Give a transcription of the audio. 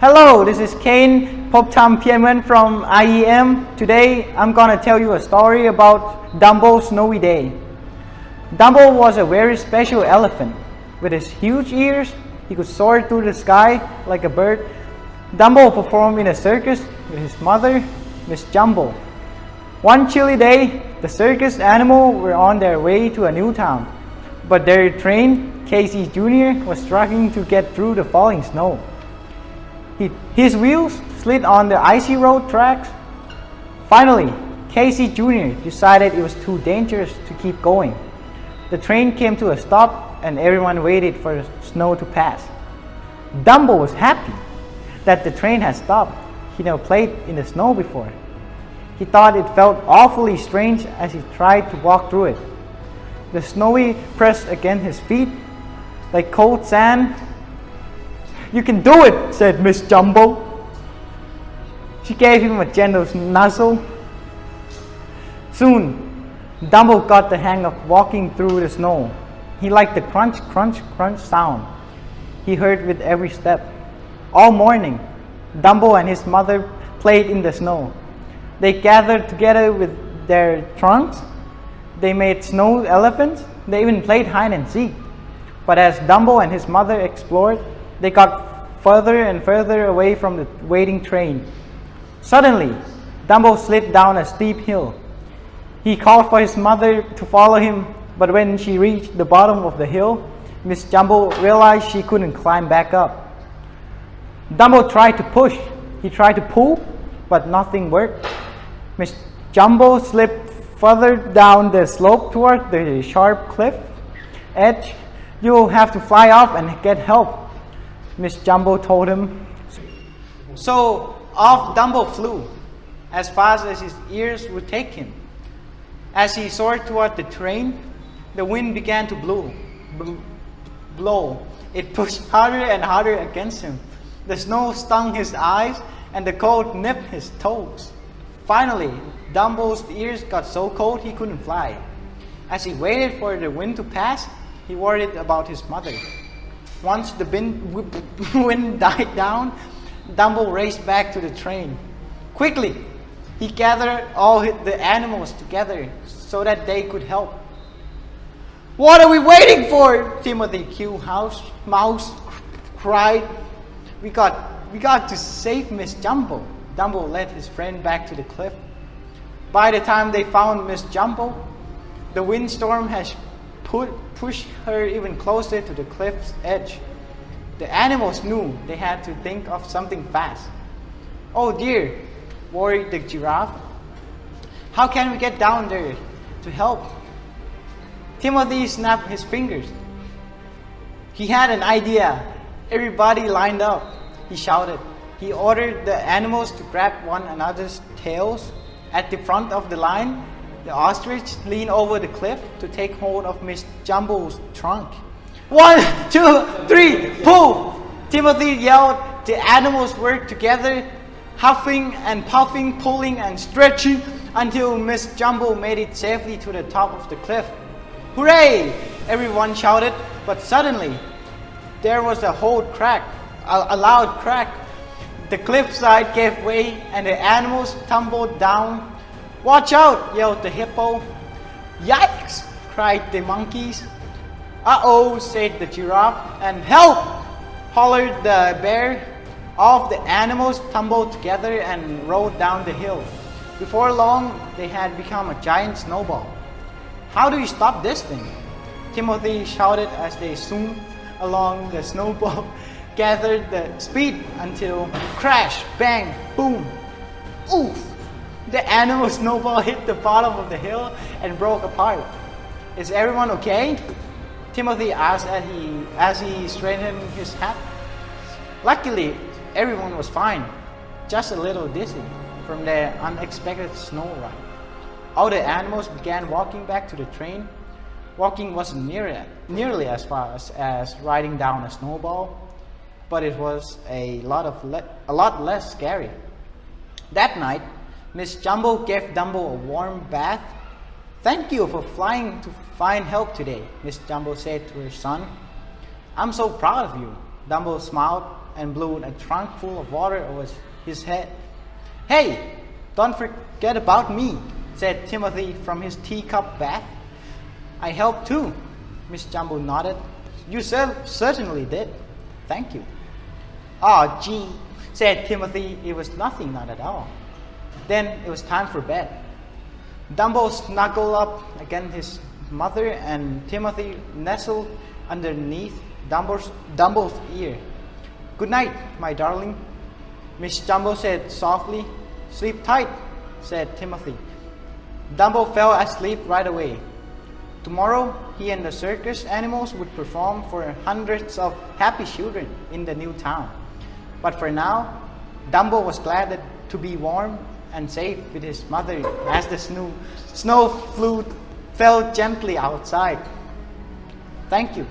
Hello, this is Kane, Poptham Pianmuean from IEM. Today, I'm gonna tell you a story about Dumbo's Snowy Day. Dumbo was a very special elephant. With his huge ears, he could soar through the sky like a bird. Dumbo performed in a circus with his mother, Miss Jumbo. One chilly day, the circus animals were on their way to a new town, but their train, Casey Jr., was struggling to get through the falling snow. His wheels slid on the icy road tracks. Finally, Casey Jr. decided it was too dangerous to keep going. The train came to a stop and everyone waited for the snow to pass. Dumbo was happy that the train had stopped. He never played in the snow before. He thought it felt awfully strange as he tried to walk through it. The snow pressed against his feet like cold sand. "You can do it," said Miss Jumbo. She gave him a gentle nuzzle. Soon, Dumbo got the hang of walking through the snow. He liked the crunch, crunch, crunch sound he heard with every step. All morning, Dumbo and his mother played in the snow. They gathered together with their trunks. They made snow elephants. They even played hide and seek. But as Dumbo and his mother explored, they got further and further away from the waiting train. Suddenly, Dumbo slid down a steep hill. He called for his mother to follow him, but when she reached the bottom of the hill, Miss Jumbo realized she couldn't climb back up. Dumbo tried to push. He tried to pull, but nothing worked. Miss Jumbo slipped further down the slope toward the sharp cliff edge. "You'll have to fly off and get help," Miss Jumbo told him. So off Dumbo flew, as fast as his ears would take him. As he soared toward the train, the wind began to blow. It pushed harder and harder against him. The snow stung his eyes and the cold nipped his toes. Finally, Dumbo's ears got so cold he couldn't fly. As he waited for the wind to pass, he worried about his mother. Once the wind died down, Dumbo raced back to the train. Quickly, he gathered all the animals together so that they could help. "What are we waiting for?" Timothy Q. Mouse cried. We got to save Miss Jumbo." Dumbo led his friend back to the cliff. By the time they found Miss Jumbo, the windstorm had pushed her even closer to the cliff's edge. The animals knew they had to think of something fast. "Oh dear," worried the giraffe. "How can we get down there to help?" Timothy snapped his fingers. He had an idea. "Everybody lined up," he shouted. He ordered the animals to grab one another's tails. At the front of the line, the ostrich leaned over the cliff to take hold of Miss Jumbo's trunk. "1, 2, 3, pull!" Timothy yelled. The animals worked together, huffing and puffing, pulling and stretching until Miss Jumbo made it safely to the top of the cliff. "Hooray!" everyone shouted, but suddenly there was a loud crack. The cliffside gave way and the animals tumbled down. "Watch out!" yelled the hippo. "Yikes!" cried the monkeys. "Uh-oh!" said the giraffe. "And help!" hollered the bear. All of the animals tumbled together and rolled down the hill. Before long, they had become a giant snowball. "How do you stop this thing?" Timothy shouted as they zoomed along. The snowball gathered the speed until crash, bang, boom. Oof! The animal snowball hit the bottom of the hill and broke apart. "Is everyone okay?" Timothy asked as he straightened his hat. Luckily, everyone was fine, just a little dizzy from the unexpected snow ride. All the animals began walking back to the train. Walking wasn't nearly as fast as riding down a snowball, but it was a lot less scary. That night, Miss Jumbo gave Dumbo a warm bath. "Thank you for flying to find help today," Miss Jumbo said to her son. "I'm so proud of you." Dumbo smiled and blew a trunk full of water over his head. "Hey, don't forget about me," said Timothy from his teacup bath. "I helped too," Miss Jumbo nodded. "You certainly did. Thank you." "Oh, gee," said Timothy. "It was nothing, not at all." Then it was time for bed. Dumbo snuggled up against his mother, and Timothy nestled underneath Dumbo's ear. "Good night, my darling," Miss Jumbo said softly. "Sleep tight," said Timothy. Dumbo fell asleep right away. Tomorrow, he and the circus animals would perform for hundreds of happy children in the new town. But for now, Dumbo was glad to be warm and safe with his mother as the snow fell gently outside. Thank you.